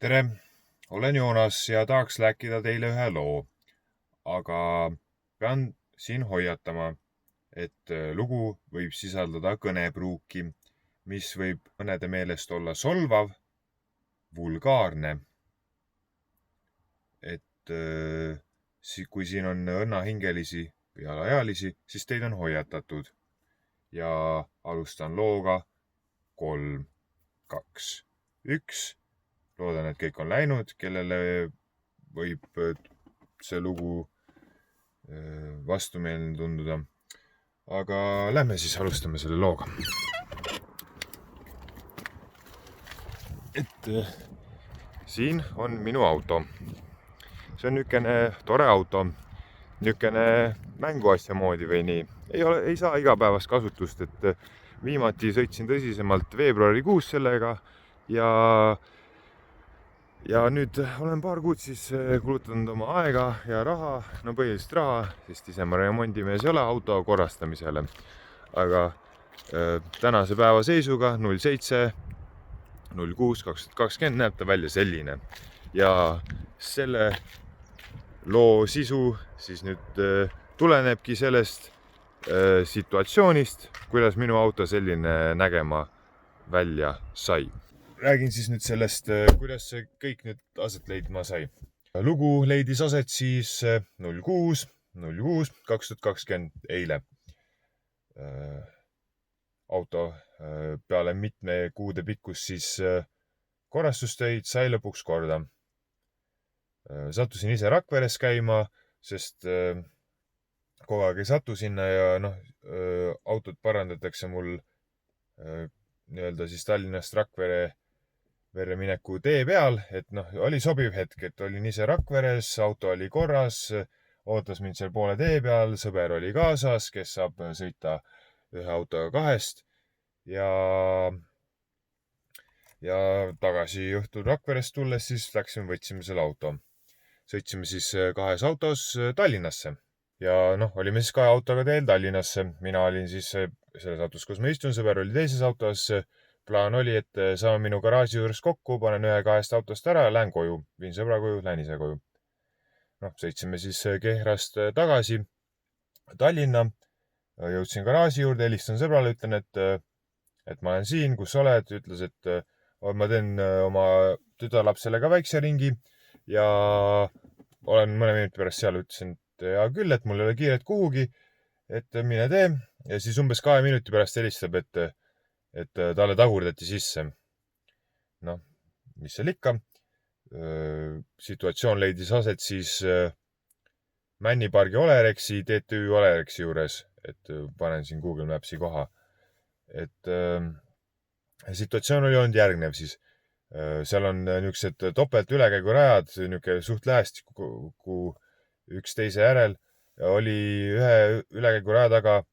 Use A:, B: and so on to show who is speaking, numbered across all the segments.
A: Tere, olen Joonas ja tahaks rääkida teile ühe loo, aga pean siin hoiatama, et lugu võib sisaldada kõnepruuki, mis võib mõnede meelest olla solvav, vulgaarne. Kui siin on õnnahingelisi või alaealisi, siis teid on hoiatatud. Ja alustan looga 3, 2, 1. Loodan, et kõik on läinud, kellele võib see lugu vastumeelne tunduda. Aga lähme siis alustame selle looga. Siin on minu auto. See on niisugune tore auto, niisugune mänguasja moodi või nii. Ei saa igapäevast kasutust, et viimati sõitsin tõsisemalt veebruarikuus sellega ja nüüd olen paar kuud siis kulutanud oma aega ja raha, no põhiliselt raha, sest ise ma remondimees ei ole, auto korrastamisele. Aga tänase päeva seisuga 07.06.2020 näeb ta välja selline. Ja selle loo sisu siis nüüd tulenebki sellest situatsioonist, kuidas minu auto selline nägema välja sai. Räägin siis nüüd sellest, kuidas see kõik nüüd aset leidma sai. Lugu leidis aset siis 06.06.2020 eile. Auto peale mitme kuude pikkus siis korrastustöid sai lõpuks korda. Sattusin ise Rakveres käima, sest kogu aeg ei satu sinna ja autot parandatakse mul nii-öelda siis Tallinnast Rakverre mineku tee peal, et oli sobiv hetk, et olin ise Rakveres, auto oli korras, ootas mind seal poole tee peal, sõber oli kaasas, kes saab sõita ühe autoga kahest ja tagasi õhtul Rakverest tulles siis võtsime selle auto. Sõitsime siis kahes autos Tallinnasse ja olime siis kahe autoga teel Tallinnasse. Mina olin siis selles autos, kus ma istun, sõber oli teises autos. Plaan oli, et saame minu garaaži juures kokku, panen ühe kahest autost ära ja lähen koju. Viin sõbra koju, lähen ise koju. Sõitsime siis Kehrast tagasi Tallinna. Jõudsin garaaži juurde, helistan sõbrale, ütlen, et ma olen siin, kus oled. Ütles, et ma teen oma tütarlapsele ka väikse ringi ja olen mõne minuti pärast seal. Ütlesin, et hea küll, et mul ei ole kiiret kuhugi, et mine tee. Ja siis umbes 2 minuti pärast helistab, et talle tagurdati sisse. Mis seal ikka. Situatsioon leidis aset siis Männipargi Olerexi, TTÜ Olerexi juures, et panen siin Google Mapsi koha. Et situatsioon oli olnud järgnev siis. Seal on niisugused topelt ülekäigurajad, niisugune suht lähestikku üksteise järel. Oli ühe ülekäiguraja taga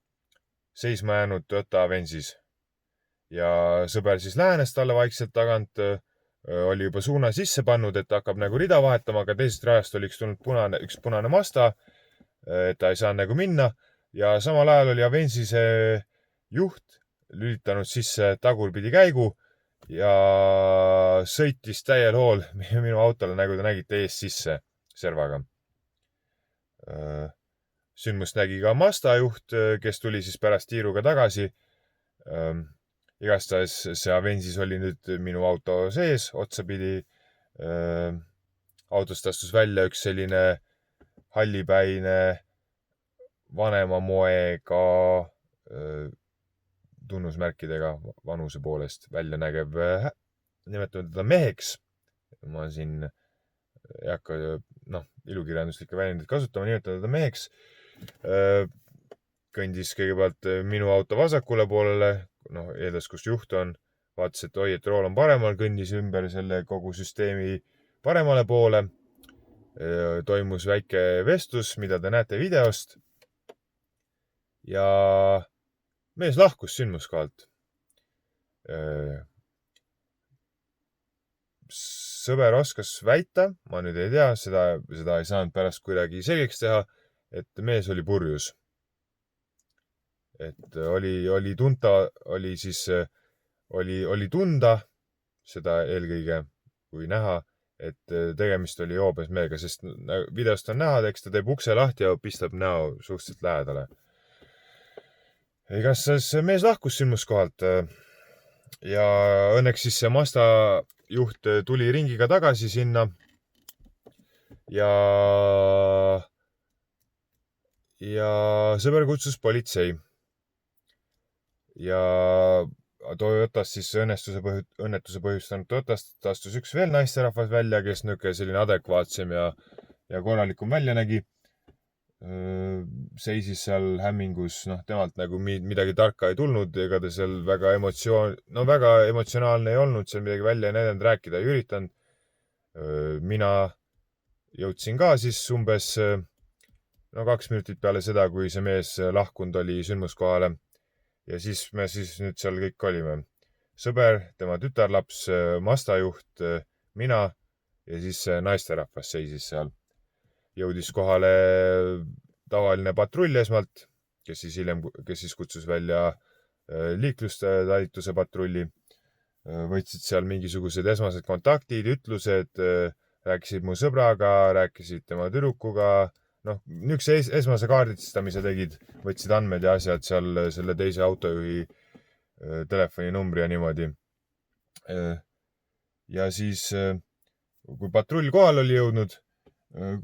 A: seisma jäänud Toyota Avensis. Ja sõber siis lähenes talle vaikselt tagant, oli juba suuna sisse pannud, et hakkab rida vahetama, aga teisest rajast oli üks punane Mazda, et ta ei saanud minna. Ja samal ajal oli Avensise juht lülitanud sisse tagurpidi käigu ja sõitis täiel hool minu autole, nagu te nägite, ees sisse servaga. Sündmust nägi ka Mazda juht, kes tuli siis pärast tiiruga tagasi. Igastahes see Avensis oli nüüd minu auto sees, otsapidi. Autost astus välja üks selline hallipäine vanema moega tunnusmärkidega vanuse poolest välja nägev, nimetame teda meheks. Ma siin ei hakka ilukirjanduslikke väljendeid kasutama, nimetame teda meheks. Kõndis kõigepealt minu auto vasakule poolele, eeldas, kus juht on, vaatas, et oi, et rool on paremal, kõndis ümber selle kogu süsteemi paremale poole. Toimus väike vestlus, mida te näete videost. Ja mees lahkus sündmuskohalt. Sõber oskas väita, ma nüüd ei tea, seda ei saanud pärast kuidagi selgeks teha, et mees oli purjus. Et oli tunda seda eelkõige kui näha, et tegemist oli joobes mehega, sest videost on näha, eks ta teeb ukse lahti ja pistab näo suhteliselt lähedale. Igastahes mees lahkus sündmuskohalt ja õnneks siis see Mazda juht tuli ringiga tagasi sinna ja sõber kutsus politsei. Ja Toyotas siis õnnetuse põhjustanud Toyotast astus üks veel naisterahvas välja, kes niisugune selline adekvaatsem ja korralikum välja nägi. Seisis seal hämmingus, temalt nagu midagi tarka ei tulnud, ega ta seal väga emotsionaalne ei olnud, seal midagi välja ei näidanud, rääkida ei üritanud. Mina jõudsin ka siis umbes 2 minutit peale seda, kui see mees lahkunud oli sündmuskohale. Ja siis me nüüd seal kõik olime. Sõber, tema tütarlaps, Mazda juht, mina ja siis naisterahvas seisis seal. Jõudis kohale tavaline patrull esmalt, kes siis kutsus välja liiklustalituse patrulli. Võtsid seal mingisugused esmased kontaktid, ütlused, rääkisid mu sõbraga, rääkisid tema tüdrukuga. Niisuguse esmase kaardistamise tegid, võtsid andmed ja asjad seal selle teise autojuhi telefoninumbri ja niimoodi. Ja siis, kui patrull kohal oli jõudnud,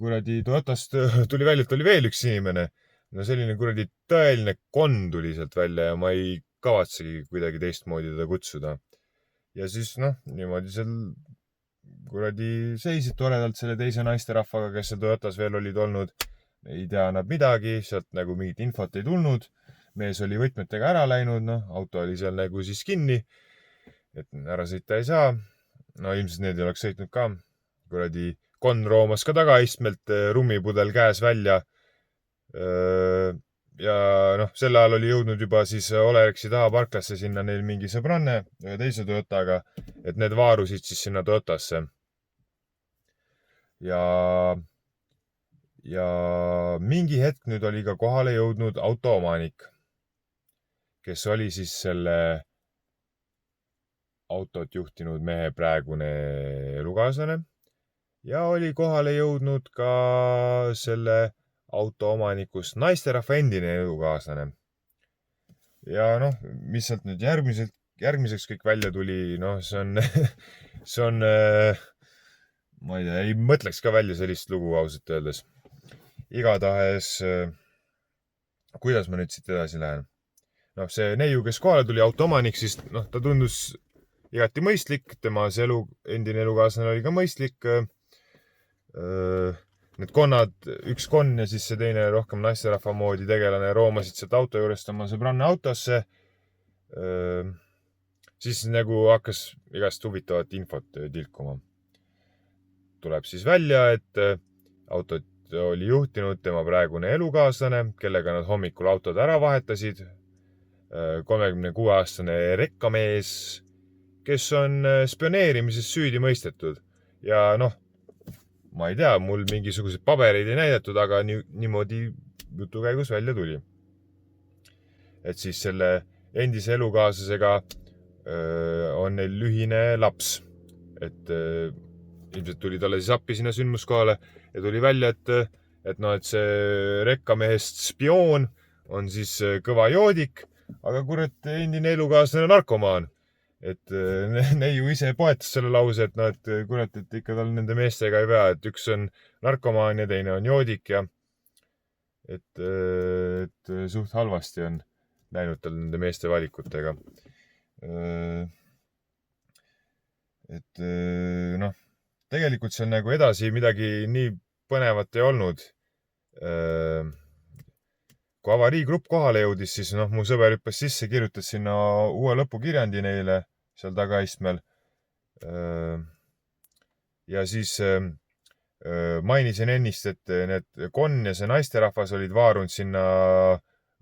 A: kuradi Toyotast tuli välja, et oli veel üks inimene. Selline kuradi tõeline konn tuli sealt välja ja ma ei kavatsegi kuidagi teistmoodi teda kutsuda. Ja siis niimoodi seal kuradi seisid toredalt selle teise naisterahvaga, kes seal Toyotas veel olid olnud. Ei tea nad midagi, sealt nagu mingit infot ei tulnud. Mees oli võtmetega ära läinud, auto oli seal nagu siis kinni, et ära sõita ei saa. Ilmselt need ei oleks sõitnud ka. Kuradi konn roomas ka tagaistmelt rummipudel käes välja. Ja sel ajal oli jõudnud juba siis Olerexi taha parklasse sinna neil mingi sõbranne ühe teise Toyotaga, et need vaarusid siis sinna Toyotasse. Ja mingi hetk nüüd oli ka kohale jõudnud autoomanik, kes oli siis selle autot juhtinud mehe praegune elukaaslane ja oli kohale jõudnud ka selle autoomanikust naisterahva endine elukaaslane. Ja mis sealt nüüd järgmiseks kõik välja tuli, see on ma ei tea, ei mõtleks ka välja sellist lugu ausalt öeldes. Igatahes, kuidas ma nüüd siit edasi lähen? See neiu, kes kohale tuli, autoomanik, siis ta tundus igati mõistlik, tema endine elukaaslane oli ka mõistlik. Need konnad, üks konn ja siis see teine rohkem naisterahva moodi tegelane roomasid sealt auto juurest oma sõbranne autosse. Siis nagu hakkas igast huvitavat infot tilkuma. Tuleb siis välja, et autot oli juhtinud tema praegune elukaaslane, kellega nad hommikul autod ära vahetasid. 36-aastane rekkamees, kes on spioneerimises süüdi mõistetud. Ja ma ei tea, mul mingisuguseid pabereid ei näidatud, aga niimoodi jutu käigus välja tuli. Et siis selle endise elukaaslasega on neil ühine laps. Et ilmselt tuli talle siis appi sinna sündmuskohale ja tuli välja, et see rekkamehest spioon on siis kõva joodik, aga kurat endine elukaaslane narkomaan. Et neiu ise poetas selle lause, et kurat, et ikka tal nende meestega ei pea, et üks on narkomaan ja teine on joodik ja et suht halvasti on läinud tal nende meeste valikutega. Et tegelikult seal nagu edasi midagi nii põnevat ei olnud. Kui avariigrupp kohale jõudis, siis mu sõber hüppas sisse, kirjutas sinna uue lõpukirjandi neile seal tagaistmel. Ja siis mainisin ennist, et need konn ja see naisterahvas olid vaarunud sinna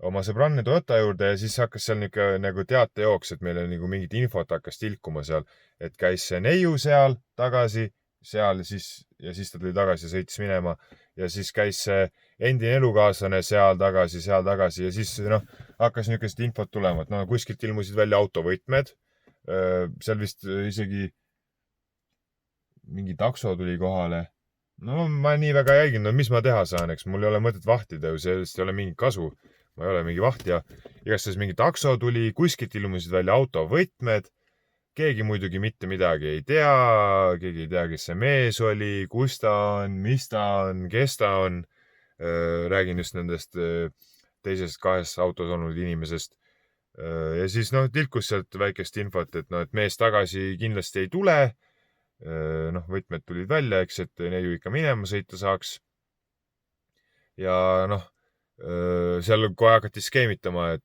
A: oma sõbranne Toyota juurde ja siis hakkas seal nagu teatejooks, et meil on nagu mingit infot hakkas tilkuma seal, et käis see neiu seal tagasi, seal ja siis ta tuli tagasi ja sõitis minema ja siis käis see endine elukaaslane seal tagasi ja siis hakkas niisugust infot tulema, et kuskilt ilmusid välja autovõtmed, seal vist isegi mingi takso tuli kohale. No ma nii väga jälgin, no mis ma teha saan, eks mul ei ole mõtet vahtida ju, sellest ei ole mingit kasu. Ma ei ole mingi vahtija. Igastahes mingi takso tuli, kuskilt ilmusid välja autovõtmed. Keegi muidugi mitte midagi ei tea, keegi ei tea, kes see mees oli, kus ta on, mis ta on, kes ta on. Räägin just nendest teisest kahest autos olnud inimesest. Ja siis tilkus sealt väikest infot, et et mees tagasi kindlasti ei tule. Võtmed tulid välja, eks, et neiu ikka minema sõita saaks. Ja seal kohe hakati skeemitama,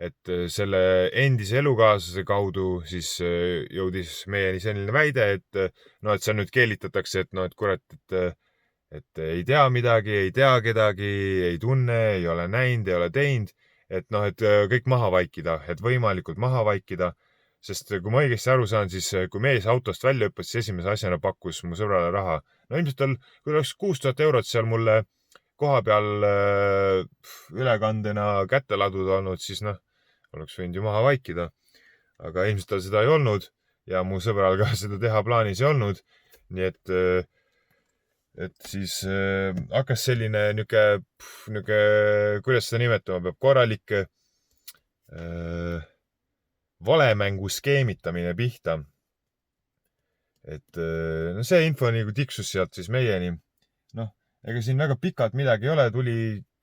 A: et selle endise elukaaslase kaudu siis jõudis meieni selline väide, et seal nüüd keelitatakse, et kurat, et ei tea midagi, ei tea kedagi, ei tunne, ei ole näinud, ei ole teinud, et kõik maha vaikida, et võimalikult maha vaikida, sest kui ma õigesti aru saan, siis kui mees autost välja hüppas, siis esimese asjana pakkus mu sõbrale raha. Ilmselt tal, kui oleks 6000 eurot seal mulle koha peal ülekandena kätte laduda olnud, siis oleks võinud ju maha vaikida. Aga ilmselt tal seda ei olnud ja mu sõbral ka seda teha plaanis ei olnud. Nii et siis hakkas selline niuke, kuidas seda nimetama peab, korralik valemängu skeemitamine pihta. Et see info nagu tiksus sealt siis meieni. Ega siin väga pikalt midagi ei ole,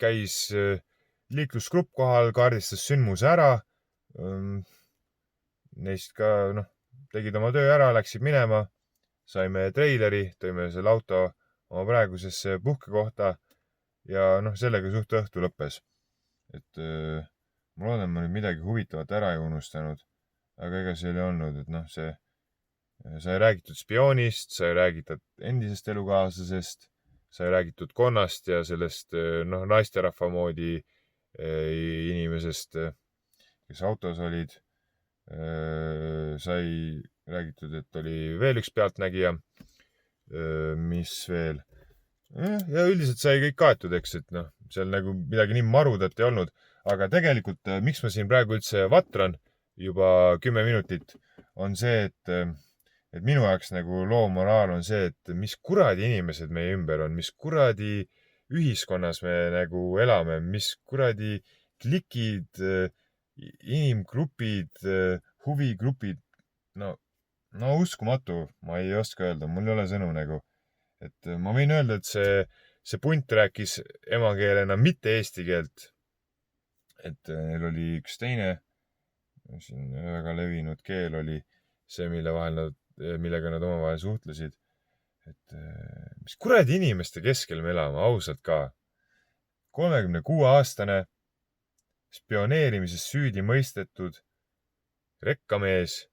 A: käis liiklusgrupp kohal, kaardistas sündmuse ära. Neist ka tegid oma töö ära, läksid minema. Saime treileri, tõime selle auto oma praegusesse puhkekohta ja sellega suht õhtu lõppes. Et ma loodan, ma nüüd midagi huvitavat ära ei unustanud, aga ega see oli olnud, et see sai räägitud spioonist, sai räägitud endisest elukaaslasest, sai räägitud konnast ja sellest naisterahva moodi inimesest, kes autos olid. Sai räägitud, et oli veel üks pealtnägija. Mis veel? Ja üldiselt sai kõik kaetud, eks, et seal nagu midagi nii marudat ei olnud. Aga tegelikult, miks ma siin praegu üldse vatran juba 10 minutit, on see, et minu jaoks nagu loo moraal on see, et mis kuradi inimesed meie ümber on, mis kuradi ühiskonnas me nagu elame, mis kuradi klikid, inimgrupid, huvigrupid, no uskumatu, ma ei oska öelda, mul ei ole sõnu nagu. Et ma võin öelda, et see punt rääkis emakeelena mitte eesti keelt. Et neil oli üks teine, siin väga levinud keel oli see, millega nad omavahel suhtlesid. Et mis kuradi inimeste keskel me elame, ausalt ka. 36-aastane, spioneerimises süüdi mõistetud rekkamees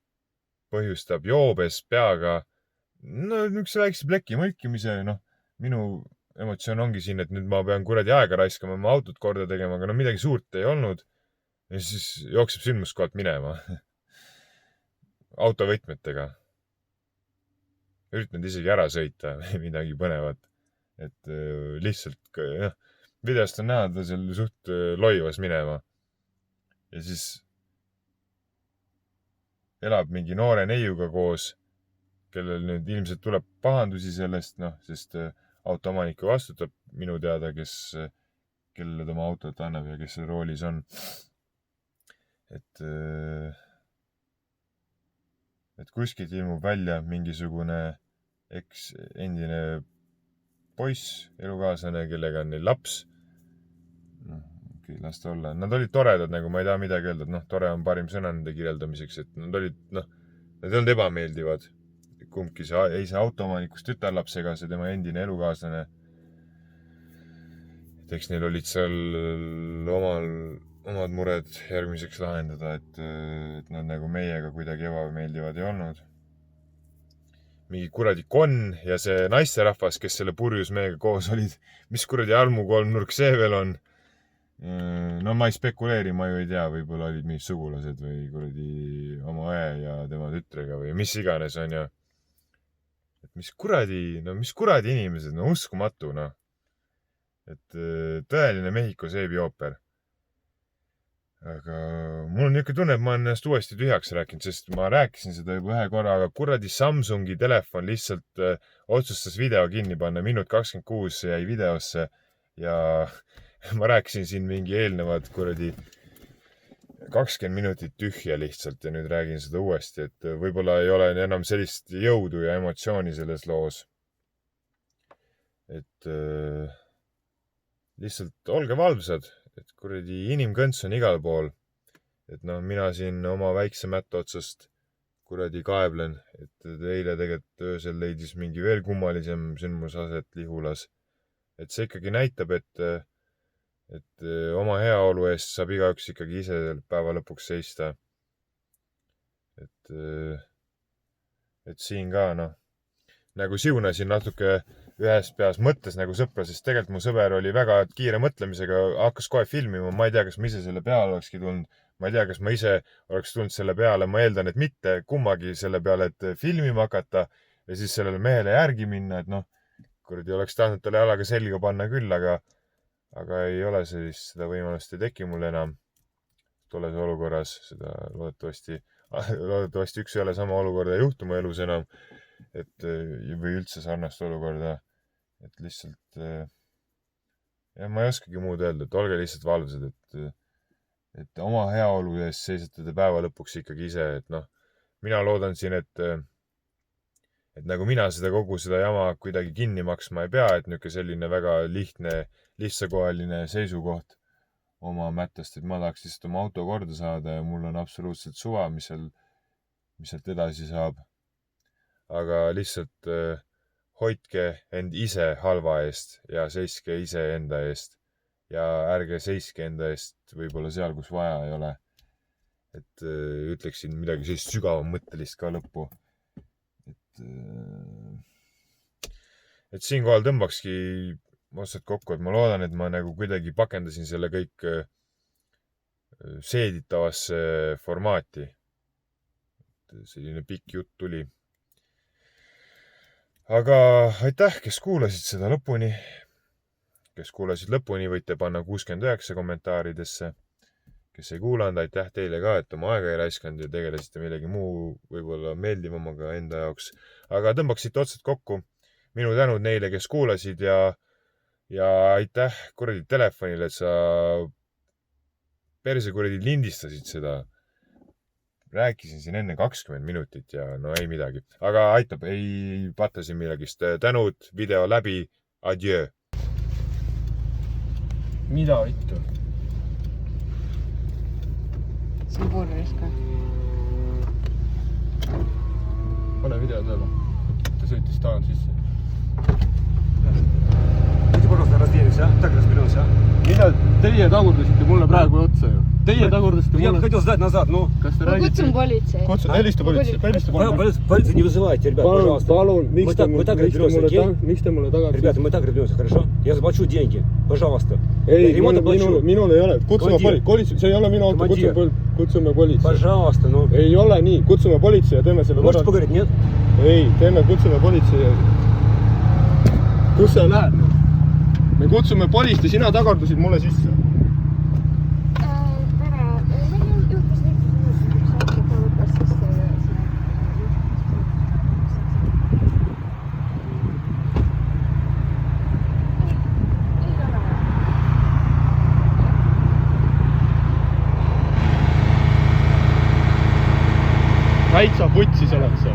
A: põhjustab joobes peaga üks väikse pleki mõlkimise. Minu emotsioon ongi siin, et nüüd ma pean kuradi aega raiskama, oma autot korda tegema, aga midagi suurt ei olnud. Ja siis jookseb sündmuskohalt minema. Autovõtmetega. Üritanud isegi ära sõita midagi põnevat. Et lihtsalt, videost on näha, ta seal suht loivas minema. Ja siis elab mingi noore neiuga koos, kellel nüüd ilmselt tuleb pahandusi sellest, sest autoomaniku vastutab minu teada, kellele tema autot annab ja kes seal roolis on. Et kuskilt ilmub välja mingisugune endine poiss, elukaaslane, kellega on neil laps. Las ta olla. Nad olid toredad, nagu ma ei taha midagi öelda, et tore on parim sõna nende kirjeldamiseks, et nad olid, nad ei olnud ebameeldivad. Kumbki ei see autoomanikust tütarlapsega, see tema endine elukaaslane. Et eks neil olid seal omad mured järgmiseks lahendada, et nad nagu meiega kuidagi ebameeldivad ei olnud. Mingi kuradi konn ja see naisterahvas, kes selle purjus meiega koos olid, mis kuradi armukolmnurk see veel on. Ma ei spekuleeri, ma ju ei tea, võib-olla olid mingid sugulased või kuradi oma õe ja tema tütrega või mis iganes on ja. Et mis kuradi inimesed, uskumatu, Et tõeline Mehhiko seebiooper. aga mul on niisugune tunne, et ma olen ennast uuesti tühjaks rääkinud, sest ma rääkisin seda juba ühe korra, aga kuradi Samsungi telefon lihtsalt otsustas video kinni panna. Minut 26 jäi videosse ja ma rääkisin siin mingi eelnevad kuradi 20 minutit tühja lihtsalt ja nüüd räägin seda uuesti, et võib-olla ei ole enam sellist jõudu ja emotsiooni selles loos. Et lihtsalt olge valvsad, et kuradi inimkõnts on igal pool. Et noh, mina siin oma väikse mätta otsast kuradi kaeblen, et eile tegelikult öösel leidis mingi veel kummalisem sündmus aset Lihulas. Et see ikkagi näitab, et oma heaolu eest saab igaüks ikkagi ise päeva lõpuks seista. Et siin ka noh, nagu siunasin natuke ühes peas mõttes nagu sõpra, sest tegelikult mu sõber oli väga kiire mõtlemisega, hakkas kohe filmima, ma ei tea, kas ma ise selle peale olekski tulnud, ma ei tea, kas ma ise oleks tulnud selle peale, ma eeldan, et mitte kummagi selle peale, et filmima hakata ja siis sellele mehele järgi minna, et noh, kuradi oleks tahtnud talle jalaga selga panna küll, aga ei ole seda võimalust ei teki mul enam tolles olukorras, seda loodetavasti üks ei ole sama olukorda juhtuma elus enam, või üldse sarnast olukorda, et lihtsalt ja ma ei oskagi muud öelda, et olge lihtsalt valvsad, et oma heaolu eest seisate te päeva lõpuks ikkagi ise, et noh, mina loodan siin, et nagu mina kogu seda jama kuidagi kinni maksma ei pea, et niisugune selline väga lihtsakohaline seisukoht oma mättast, et ma tahaks lihtsalt oma auto korda saada ja mul on absoluutselt suva, mis sealt edasi saab. Aga lihtsalt hoidke end ise halva eest ja seiske ise enda eest ja ärge seiske enda eest võib-olla seal, kus vaja ei ole. Et ütleksin midagi sellist sügavamõttelist ka lõppu. Et siinkohal tõmbakski otsad kokku, et ma loodan, et ma nagu kuidagi pakendasin selle kõik seeditavasse formaati. Selline pikk jutt tuli. Aga aitäh, kes kuulasid seda lõpuni. Kes kuulasid lõpuni, võite panna 69 kommentaaridesse. Kes ei kuulanud, aitäh teile ka, et oma aega ei raiskanud ja tegelesite millegi muu võib-olla meeldivamaga enda jaoks. Aga tõmbaksite otsad kokku. Minu tänud neile, kes kuulasid ja aitäh kuradi telefonile, et sa perse kuradi lindistasid seda. Rääkisin siin enne 20 minutit ja no ei midagi. Aga aitab, ei patta siin millegist. Tänud, video läbi, adjöö.
B: Mida vittu?
C: See on purris ka.
B: Pane video tööle. Ta sõitis tagant sisse.
D: Иди, пожалуйста, разденься, так разберемся.
B: Mida teie tagurdasite mulle praegu otsa ju? Teie tagurdasite
D: Я
B: mulle...
D: хотел сдать назад, ну.
B: Kas te
C: Ma
B: räägite...
C: kutsun politsei.
B: Helista politsei.
D: Полицию не вызывайте, ребят, пожалуйста.
B: Palun, miks te mulle tagad...
D: Ребята, мы так разберемся, хорошо? Я заплачу деньги, пожалуйста.
B: Ei, minul ei ole. Kutsume politsei. See ei ole minu auto, kutsume politsei.
D: Pожалуйста, ну.
B: Ei ole nii, kutsume politsei ja teeme selle...
D: Можете поговорить, нет?
B: Ei, kutsume politsei ja... Kus sa lähed nüüd? Me kutsume polist ja sina tagardusid mulle sisse.
C: Tere, meil juhtus üks auto talutas sisse ja ei ole.
B: Täitsa putsis oled sa.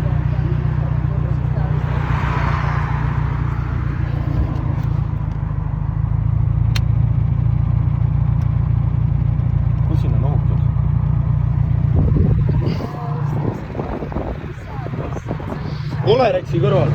B: Olerexi kõrval.